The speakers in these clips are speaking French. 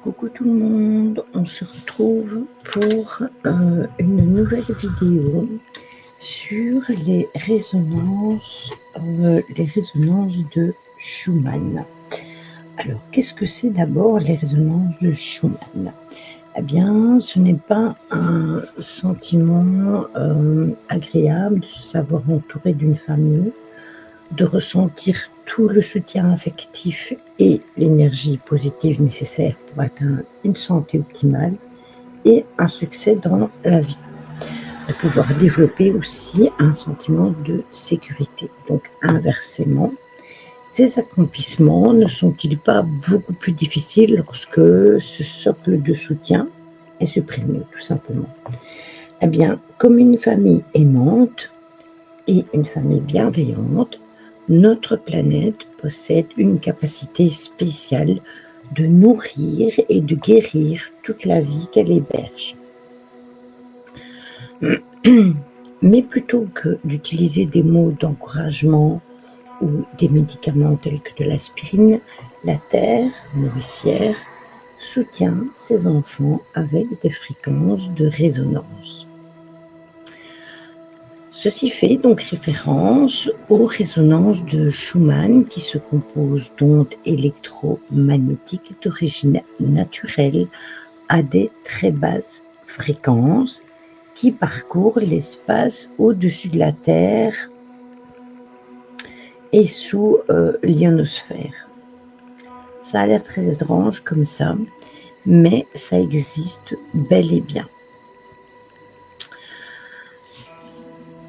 Coucou tout le monde, on se retrouve pour une nouvelle vidéo sur les résonances de Schumann. Alors, qu'est-ce que c'est d'abord les résonances de Schumann? Eh bien, ce n'est pas un sentiment agréable de se savoir entouré d'une famille, de ressentir tout le soutien affectif et l'énergie positive nécessaire pour atteindre une santé optimale et un succès dans la vie. De pouvoir développer aussi un sentiment de sécurité. Donc, inversement, ces accomplissements ne sont-ils pas beaucoup plus difficiles lorsque ce socle de soutien est supprimé, tout simplement? Eh bien, comme une famille aimante et une famille bienveillante, notre planète possède une capacité spéciale de nourrir et de guérir toute la vie qu'elle héberge. Mais plutôt que d'utiliser des mots d'encouragement ou des médicaments tels que de l'aspirine, la Terre nourricière soutient ses enfants avec des fréquences de résonance. Ceci fait donc référence aux résonances de Schumann qui se composent d'ondes électromagnétiques d'origine naturelle à des très basses fréquences qui parcourent l'espace au-dessus de la Terre et sous l'ionosphère. Ça a l'air très étrange comme ça, mais ça existe bel et bien.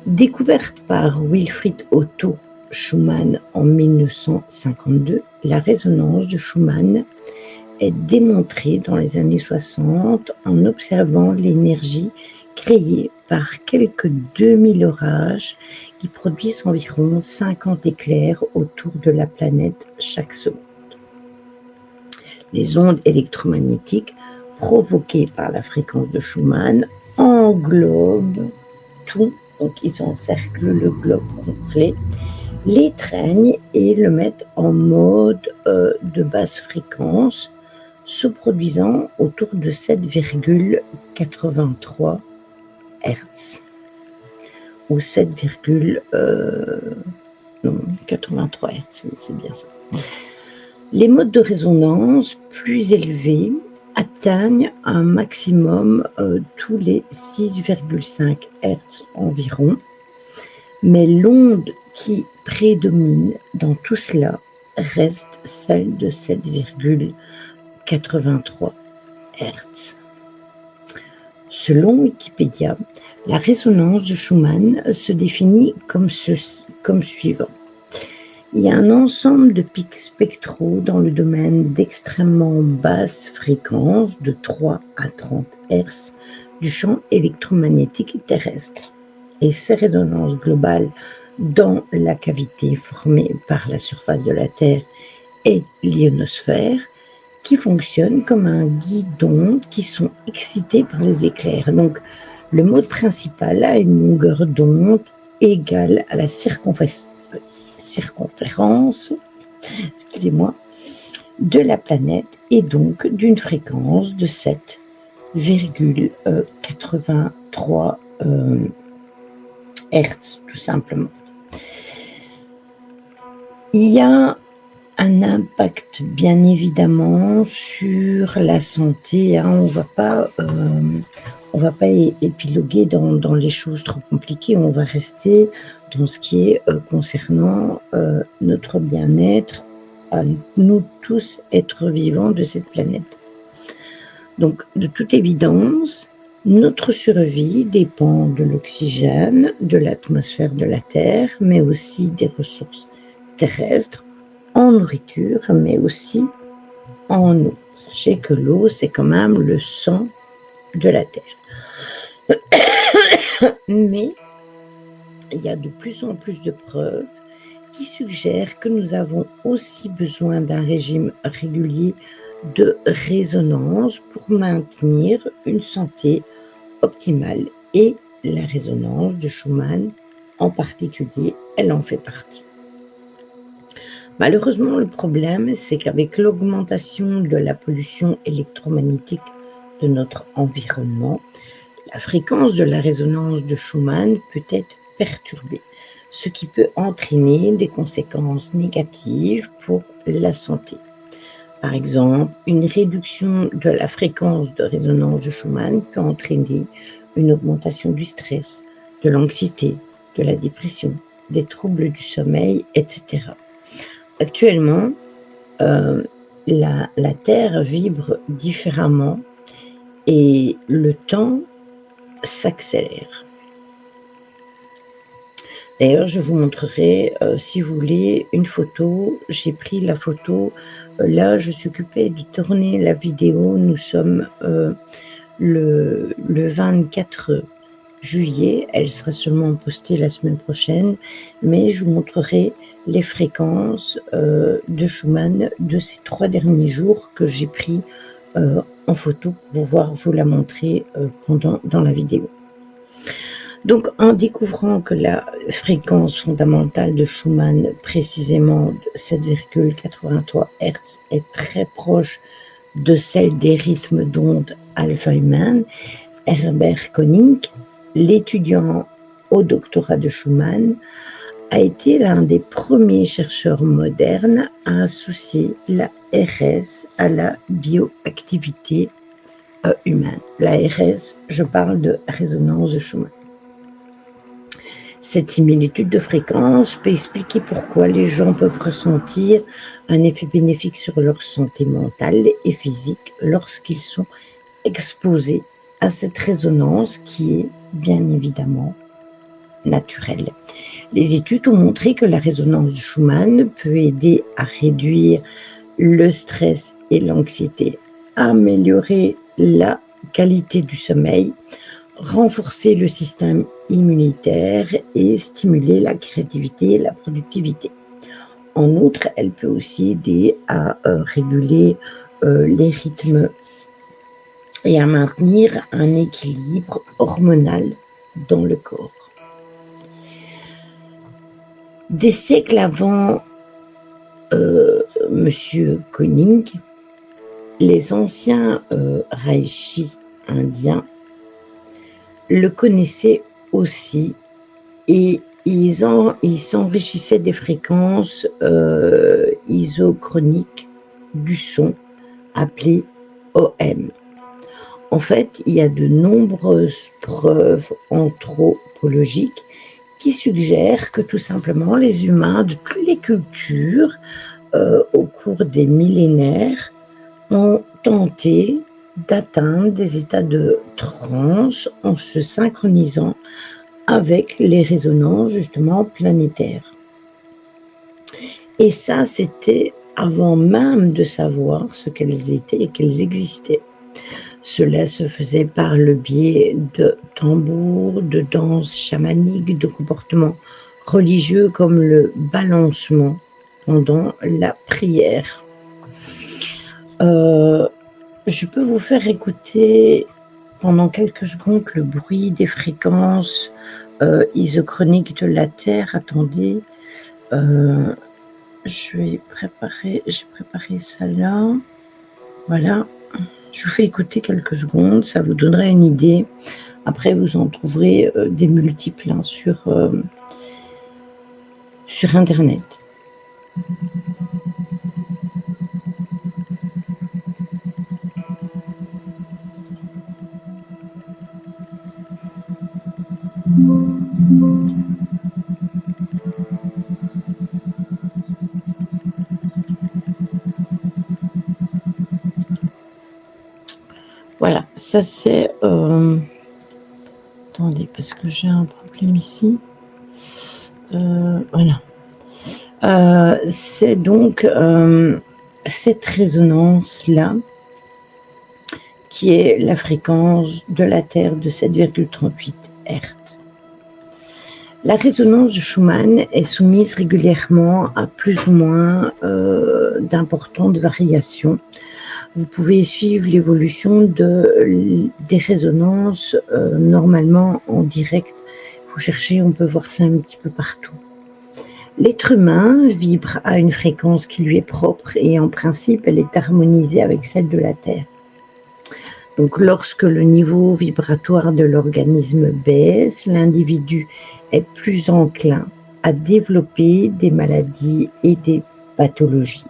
Découverte par Wilfried Otto Schumann en 1952, la résonance de Schumann est démontrée dans les années 60 en observant l'énergie créée par quelques 2000 orages qui produisent environ 50 éclairs autour de la planète chaque seconde. Les ondes électromagnétiques provoquées par la fréquence de Schumann englobent tout. Donc, ils encerclent le globe complet, l'étreignent et le mettent en mode de basse fréquence, se produisant autour de 7,83 Hz. Ou 7,83 Hz, c'est bien ça. Les modes de résonance plus élevés atteignent un maximum tous les 6,5 Hz environ, mais l'onde qui prédomine dans tout cela reste celle de 7,83 Hz. Selon Wikipédia, la résonance de Schumann se définit comme suivant. Il y a un ensemble de pics spectraux dans le domaine d'extrêmement basse fréquence de 3 à 30 Hz du champ électromagnétique terrestre. Et ces résonances globales dans la cavité formée par la surface de la Terre et l'ionosphère qui fonctionnent comme un guide d'ondes qui sont excités par les éclairs. Donc, le mode principal a une longueur d'onde égale à la circonférence de la planète et donc d'une fréquence de 7,83 Hz tout simplement. Il y a un impact bien évidemment sur la santé. On va pas épiloguer dans les choses trop compliquées. On va rester dans ce qui est concernant notre bien-être, à nous tous êtres vivants de cette planète. Donc, de toute évidence, notre survie dépend de l'oxygène, de l'atmosphère de la Terre, mais aussi des ressources terrestres, en nourriture, mais aussi en eau. Sachez que l'eau, c'est quand même le sang de la Terre. Mais il y a de plus en plus de preuves qui suggèrent que nous avons aussi besoin d'un régime régulier de résonance pour maintenir une santé optimale et la résonance de Schumann en particulier, elle en fait partie. Malheureusement, le problème, c'est qu'avec l'augmentation de la pollution électromagnétique de notre environnement, la fréquence de la résonance de Schumann peut être perturbée, ce qui peut entraîner des conséquences négatives pour la santé. Par exemple, une réduction de la fréquence de résonance de Schumann peut entraîner une augmentation du stress, de l'anxiété, de la dépression, des troubles du sommeil, etc. Actuellement, la Terre vibre différemment et le temps s'accélère. D'ailleurs, je vous montrerai, si vous voulez, une photo. J'ai pris la photo. Là, je suis occupée de tourner la vidéo. Nous sommes le 24 juillet. Elle sera seulement postée la semaine prochaine. Mais je vous montrerai les fréquences de Schumann de ces 3 derniers jours que j'ai pris en photo pour pouvoir vous la montrer dans la vidéo. Donc, en découvrant que la fréquence fondamentale de Schumann, précisément de 7,83 Hz, est très proche de celle des rythmes d'onde Alpha-Humain, Herbert Koenig, l'étudiant au doctorat de Schumann, a été l'un des premiers chercheurs modernes à associer la RS à la bioactivité humaine. La RS, je parle de résonance de Schumann. Cette similitude de fréquence peut expliquer pourquoi les gens peuvent ressentir un effet bénéfique sur leur santé mentale et physique lorsqu'ils sont exposés à cette résonance qui est bien évidemment naturelle. Les études ont montré que la résonance de Schumann peut aider à réduire le stress et l'anxiété, améliorer la qualité du sommeil, renforcer le système immunitaire et stimuler la créativité et la productivité. En outre, elle peut aussi aider à réguler les rythmes et à maintenir un équilibre hormonal dans le corps. Des siècles avant Monsieur Koenig, les anciens Reishi indiens le connaissaient aussi et ils s'enrichissaient des fréquences isochroniques du son appelées OM. En fait, il y a de nombreuses preuves anthropologiques qui suggèrent que tout simplement les humains de toutes les cultures au cours des millénaires ont tenté d'atteindre des états de transe en se synchronisant avec les résonances justement planétaires. Et ça, c'était avant même de savoir ce qu'elles étaient et qu'elles existaient. Cela se faisait par le biais de tambours, de danses chamaniques, de comportements religieux comme le balancement pendant la prière. Je peux vous faire écouter pendant quelques secondes le bruit des fréquences isochroniques de la Terre. Attendez, j'ai préparé ça là. Voilà, je vous fais écouter quelques secondes, ça vous donnera une idée. Après, vous en trouverez des multiples sur Internet. Voilà, ça c'est... Attendez, parce que j'ai un problème ici. Voilà. C'est donc cette résonance-là qui est la fréquence de la Terre de 7,38 Hz. La résonance de Schumann est soumise régulièrement à plus ou moins d'importantes variations Vous pouvez suivre l'évolution des résonances normalement en direct. Vous cherchez, on peut voir ça un petit peu partout. L'être humain vibre à une fréquence qui lui est propre et en principe, elle est harmonisée avec celle de la Terre. Donc lorsque le niveau vibratoire de l'organisme baisse, l'individu est plus enclin à développer des maladies et des pathologies.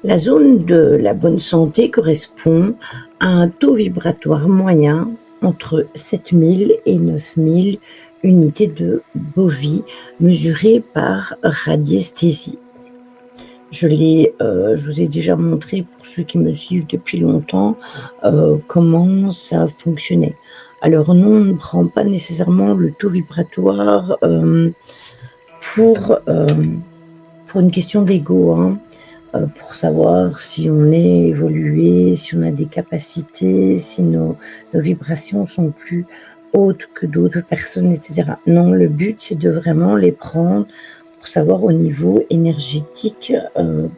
La zone de la bonne santé correspond à un taux vibratoire moyen entre 7000 et 9000 unités de Bovie mesurées par radiesthésie. Je vous ai déjà montré, pour ceux qui me suivent depuis longtemps, comment ça fonctionnait. Alors non, on ne prend pas nécessairement le taux vibratoire pour une question d'ego, hein, pour savoir si on est évolué, si on a des capacités, si nos vibrations sont plus hautes que d'autres personnes, etc. Non, le but, c'est de vraiment les prendre pour savoir au niveau énergétique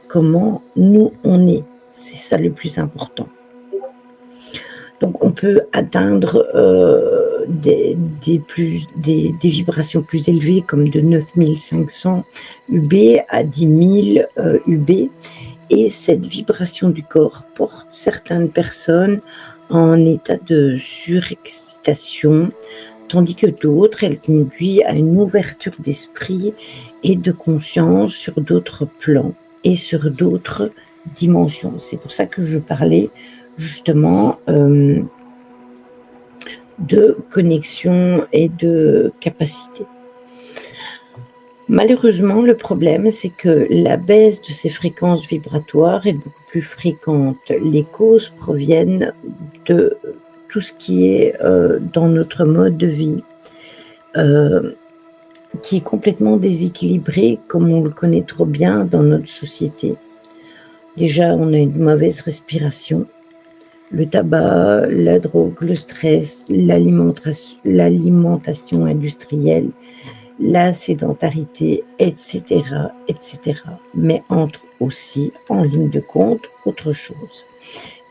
comment nous, on est. C'est ça le plus important. Donc, on peut atteindre des vibrations plus élevées, comme de 9500 UB à 10 000 UB. Et cette vibration du corps porte certaines personnes en état de surexcitation, tandis que d'autres, elle conduit à une ouverture d'esprit et de conscience sur d'autres plans et sur d'autres dimensions. C'est pour ça que je parlais justement de connexion et de capacité. Malheureusement, le problème, c'est que la baisse de ces fréquences vibratoires est beaucoup plus fréquente. Les causes proviennent de tout ce qui est dans notre mode de vie, qui est complètement déséquilibré, comme on le connaît trop bien dans notre société. Déjà, on a une mauvaise respiration, le tabac, la drogue, le stress, l'alimentation industrielle, la sédentarité, etc., etc. Mais entre aussi en ligne de compte autre chose.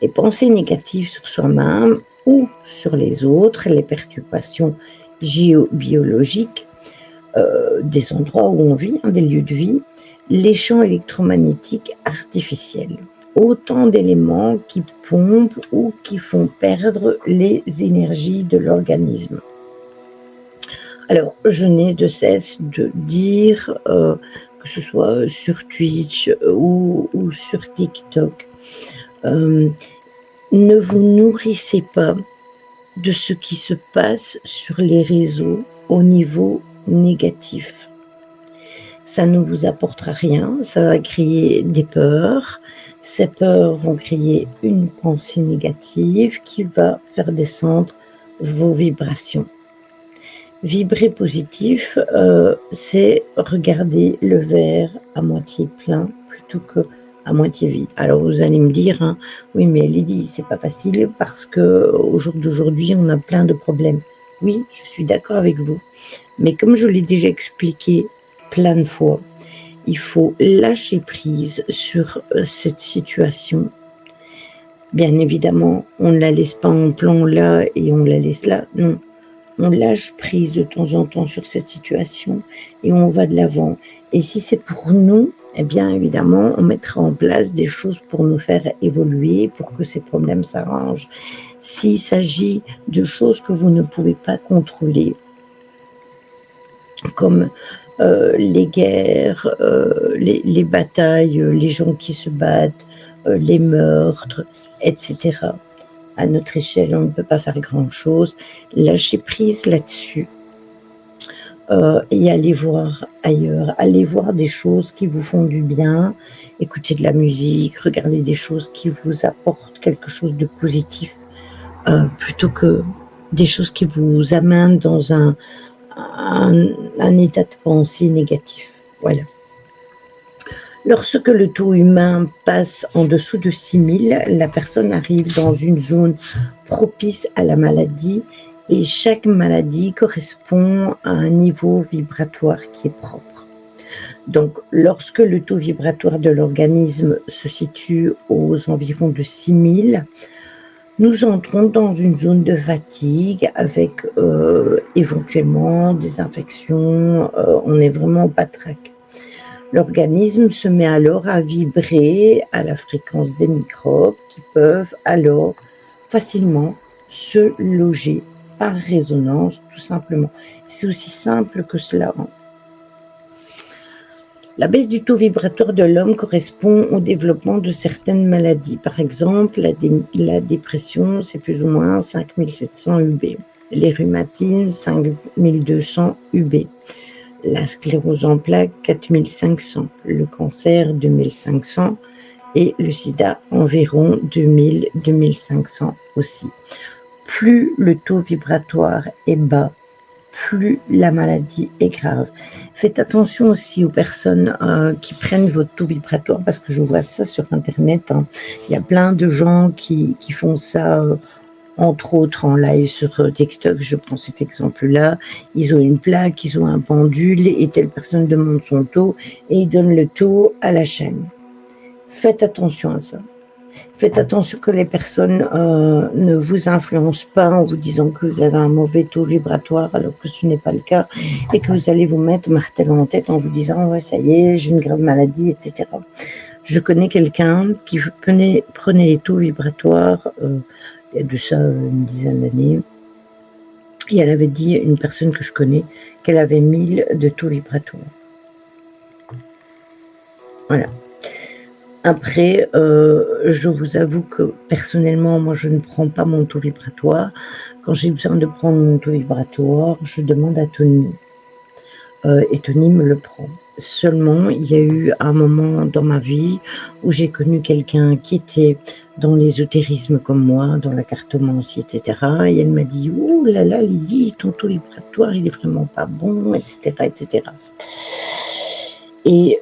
Les pensées négatives sur soi-même ou sur les autres, les perturbations géobiologiques des endroits où on vit, des lieux de vie, les champs électromagnétiques artificiels. Autant d'éléments qui pompent ou qui font perdre les énergies de l'organisme. Alors, je n'ai de cesse de dire, que ce soit sur Twitch ou sur TikTok, ne vous nourrissez pas de ce qui se passe sur les réseaux au niveau négatif. Ça ne vous apportera rien, ça va créer des peurs. Ces peurs vont créer une pensée négative qui va faire descendre vos vibrations. Vibrer positif, c'est regarder le verre à moitié plein plutôt que à moitié vide. Alors vous allez me dire, hein, oui mais Lydie, c'est pas facile parce que au jour d'aujourd'hui, on a plein de problèmes. Oui, je suis d'accord avec vous. Mais comme je l'ai déjà expliqué plein de fois, il faut lâcher prise sur cette situation. Bien évidemment, on ne la laisse pas en plan là et on la laisse là. Non, on lâche prise de temps en temps sur cette situation et on va de l'avant. Et si c'est pour nous, eh bien évidemment, on mettra en place des choses pour nous faire évoluer, pour que ces problèmes s'arrangent. S'il s'agit de choses que vous ne pouvez pas contrôler, comme les guerres, les batailles, les gens qui se battent, les meurtres, etc. À notre échelle, on ne peut pas faire grand-chose. Lâchez prise là-dessus et allez voir ailleurs. Allez voir des choses qui vous font du bien. Écoutez de la musique, regardez des choses qui vous apportent quelque chose de positif plutôt que des choses qui vous amènent dans un état de pensée négatif. Voilà. Lorsque le taux humain passe en dessous de 6000, la personne arrive dans une zone propice à la maladie et chaque maladie correspond à un niveau vibratoire qui est propre. Donc, lorsque le taux vibratoire de l'organisme se situe aux environs de 6000, nous entrons dans une zone de fatigue avec éventuellement des infections, on est vraiment au patraque. L'organisme se met alors à vibrer à la fréquence des microbes qui peuvent alors facilement se loger par résonance, tout simplement. C'est aussi simple que cela. La baisse du taux vibratoire de l'homme correspond au développement de certaines maladies. Par exemple, la dépression, c'est plus ou moins 5700 UB. Les rhumatismes, 5200 UB. La sclérose en plaques, 4500. Le cancer, 2500. Et le sida, environ 2000-2500 aussi. Plus le taux vibratoire est bas, plus la maladie est grave. Faites attention aussi aux personnes qui prennent votre taux vibratoire, parce que je vois ça sur Internet. Il y a plein de gens qui font ça, entre autres en live sur TikTok. Je prends cet exemple-là. Ils ont une plaque, ils ont un pendule, et telle personne demande son taux, et ils donnent le taux à la chaîne. Faites attention à ça. Faites attention que les personnes ne vous influencent pas en vous disant que vous avez un mauvais taux vibratoire alors que ce n'est pas le cas, et que vous allez vous mettre martel en tête en vous disant ouais, ça y est, j'ai une grave maladie, etc. Je connais quelqu'un qui prenait les taux vibratoires il y a de ça une dizaine d'années, et elle avait dit, une personne que je connais, qu'elle avait 1000 de taux vibratoire. Voilà. Après, je vous avoue que personnellement, moi, je ne prends pas mon taux vibratoire. Quand j'ai besoin de prendre mon taux vibratoire, je demande à Tony. Et Tony me le prend. Seulement, il y a eu un moment dans ma vie où j'ai connu quelqu'un qui était dans l'ésotérisme comme moi, dans la cartomancie, etc. Et elle m'a dit « Oh là là, Lily, ton taux vibratoire, il est vraiment pas bon, etc. etc. » Et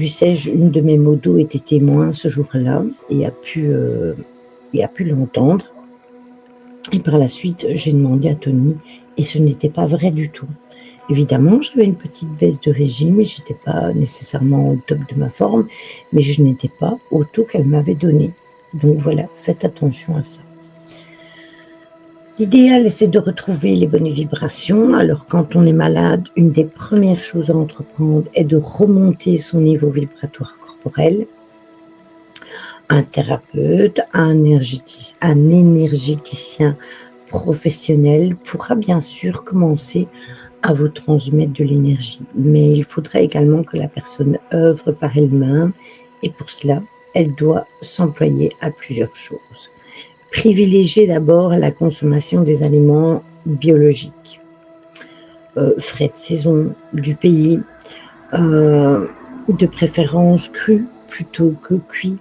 sais-je, une de mes modos était témoin ce jour-là et a pu l'entendre. Et par la suite, j'ai demandé à Tony, et ce n'était pas vrai du tout. Évidemment, j'avais une petite baisse de régime et je n'étais pas nécessairement au top de ma forme, mais je n'étais pas au taux qu'elle m'avait donné. Donc voilà, faites attention à ça. L'idéal, c'est de retrouver les bonnes vibrations. Alors, quand on est malade, une des premières choses à entreprendre est de remonter son niveau vibratoire corporel. Un thérapeute, un énergéticien professionnel pourra bien sûr commencer à vous transmettre de l'énergie. Mais il faudra également que la personne œuvre par elle-même, et pour cela, elle doit s'employer à plusieurs choses. Privilégiez d'abord la consommation des aliments biologiques, frais de saison, du pays, de préférence crus plutôt que cuits,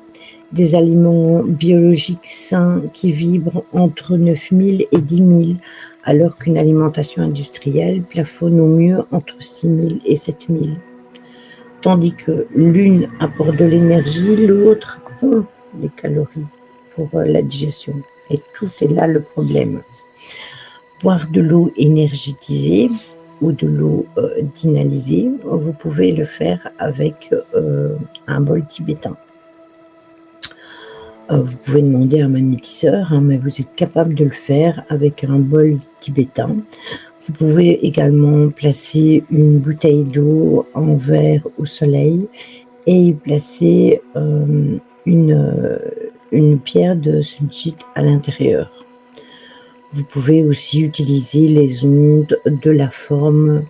des aliments biologiques sains qui vibrent entre 9000 et 10 000, alors qu'une alimentation industrielle plafonne au mieux entre 6 000 et 7 000. Tandis que l'une apporte de l'énergie, l'autre pompe les calories pour la digestion. Et tout est là le problème. Boire de l'eau énergétisée ou de l'eau dynalysée, vous pouvez le faire avec un bol tibétain. Vous pouvez demander à un magnétiseur, mais vous êtes capable de le faire avec un bol tibétain. Vous pouvez également placer une bouteille d'eau en verre au soleil et y placer une pierre de sunchit à l'intérieur. Vous pouvez aussi utiliser les ondes de la forme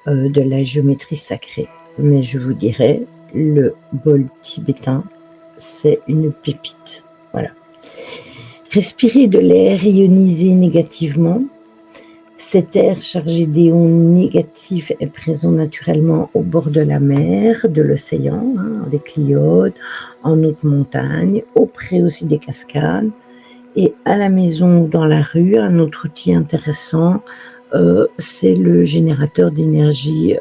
de la géométrie sacrée. Mais je vous dirais, le bol tibétain, c'est une pépite. Voilà. Respirez de l'air ionisé négativement. Cet air chargé d'ions négatifs est présent naturellement au bord de la mer, de l'océan, avec l'Iode, en haute montagne, auprès aussi des cascades. Et à la maison ou dans la rue, un autre outil intéressant, c'est le générateur d'énergie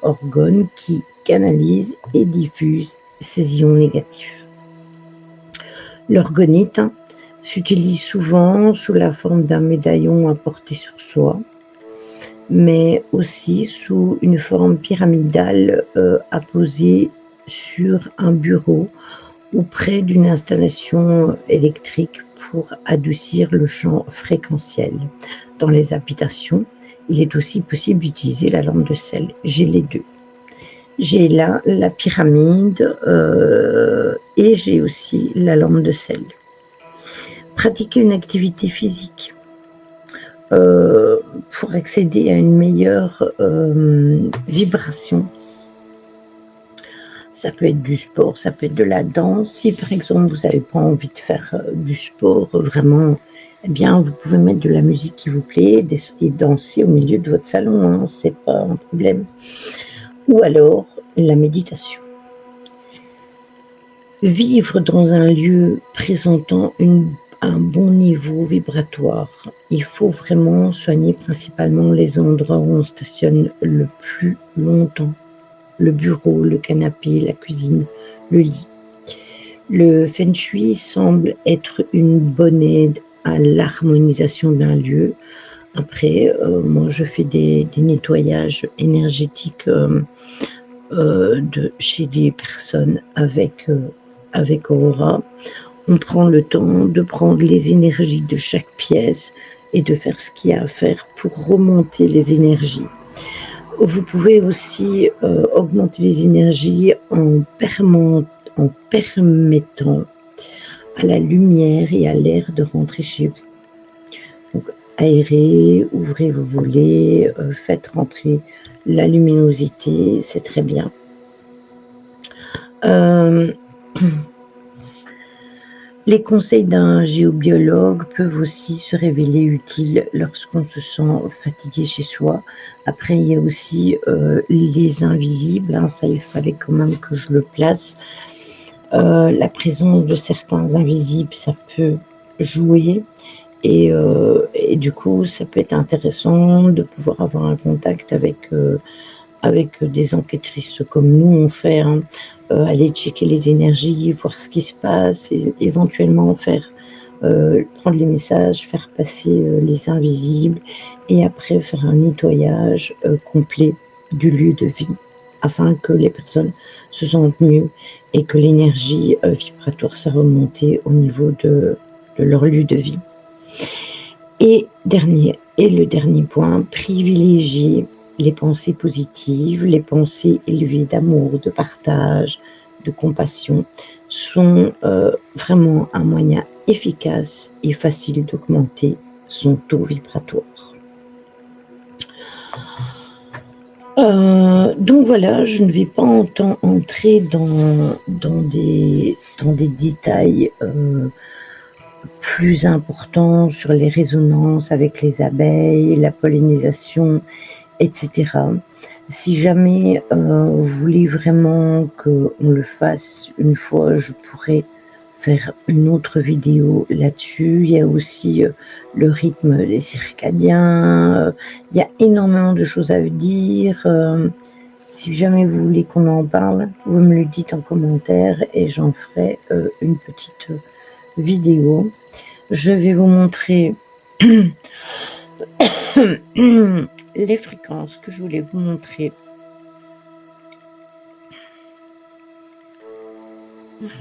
orgone qui canalise et diffuse ces ions négatifs. L'orgonite s'utilise souvent sous la forme d'un médaillon à porter sur soi. mais aussi sous une forme pyramidale apposée sur un bureau ou près d'une installation électrique pour adoucir le champ fréquentiel. Dans les habitations, il est aussi possible d'utiliser la lampe de sel. J'ai les deux. J'ai là la pyramide et j'ai aussi la lampe de sel. Pratiquer une activité physique pour accéder à une meilleure vibration. Ça peut être du sport, ça peut être de la danse. Si par exemple vous n'avez pas envie de faire du sport vraiment, eh bien vous pouvez mettre de la musique qui vous plaît et danser au milieu de votre salon, hein, c'est pas un problème. Ou alors la méditation. Vivre dans un lieu présentant un bon niveau vibratoire. Il faut vraiment soigner principalement les endroits où on stationne le plus longtemps. Le bureau, le canapé, la cuisine, le lit. Le Feng Shui semble être une bonne aide à l'harmonisation d'un lieu. Après, moi je fais des nettoyages énergétiques chez des personnes avec Aura. On prend le temps de prendre les énergies de chaque pièce et de faire ce qu'il y a à faire pour remonter les énergies. Vous pouvez aussi augmenter les énergies en permettant à la lumière et à l'air de rentrer chez vous. Donc, aérez, ouvrez vos volets, faites rentrer la luminosité, c'est très bien. Les conseils d'un géobiologue peuvent aussi se révéler utiles lorsqu'on se sent fatigué chez soi. Après, il y a aussi les invisibles, hein, ça il fallait quand même que je le place. La présence de certains invisibles, ça peut jouer et du coup, ça peut être intéressant de pouvoir avoir un contact avec des enquêtrices comme nous on fait, hein, aller checker les énergies, voir ce qui se passe, et éventuellement prendre les messages, faire passer les invisibles et après faire un nettoyage complet du lieu de vie afin que les personnes se sentent mieux et que l'énergie vibratoire soit remontée au niveau de leur lieu de vie. Et le dernier point, privilégier les pensées positives, les pensées élevées d'amour, de partage, de compassion sont vraiment un moyen efficace et facile d'augmenter son taux vibratoire. Donc voilà, je ne vais pas entrer dans des détails plus importants sur les résonances avec les abeilles, la pollinisation, etc. Si jamais vous voulez vraiment qu'on le fasse une fois, je pourrais faire une autre vidéo là-dessus. Il y a aussi le rythme des circadiens. Il y a énormément de choses à dire. Si jamais vous voulez qu'on en parle, vous me le dites en commentaire et j'en ferai une petite vidéo. Je vais vous montrer les fréquences que je voulais vous montrer.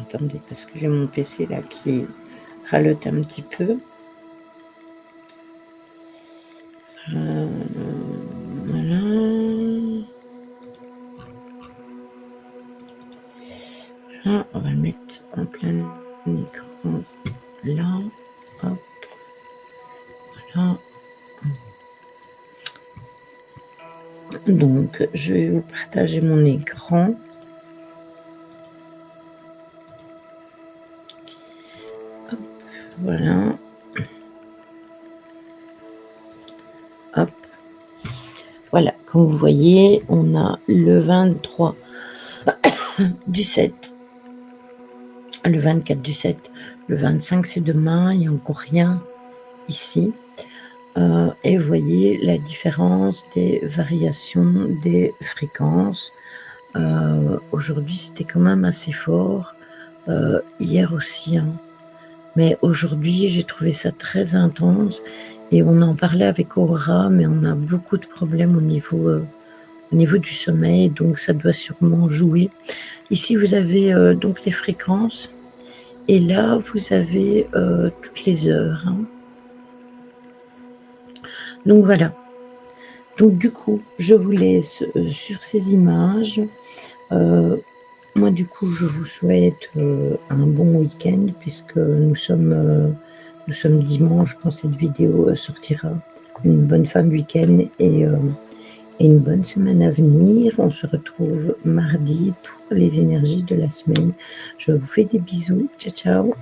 Attendez, parce que j'ai mon PC là qui ralote un petit peu. Voilà. Là, on va le mettre en plein écran. Là, hop. Voilà. Donc, je vais vous partager mon écran. Hop, voilà. Hop. Voilà, comme vous voyez, on a le 23 du 7, le 24 du 7, le 25 c'est demain, il n'y a encore rien ici. Et vous voyez la différence des variations des fréquences. Aujourd'hui c'était quand même assez fort, hier aussi, hein. Mais aujourd'hui j'ai trouvé ça très intense et on en parlait avec Aura, mais on a beaucoup de problèmes au niveau du sommeil, donc ça doit sûrement jouer. Ici, vous avez, donc les fréquences et là, vous avez, toutes les heures, hein. Donc voilà. Donc du coup, je vous laisse, sur ces images. Heu, Moi, du coup, je vous souhaite, un bon week-end puisque nous sommes dimanche quand cette vidéo, sortira. Une bonne fin de week-end et une bonne semaine à venir. On se retrouve mardi pour les énergies de la semaine. Je vous fais des bisous. Ciao, ciao.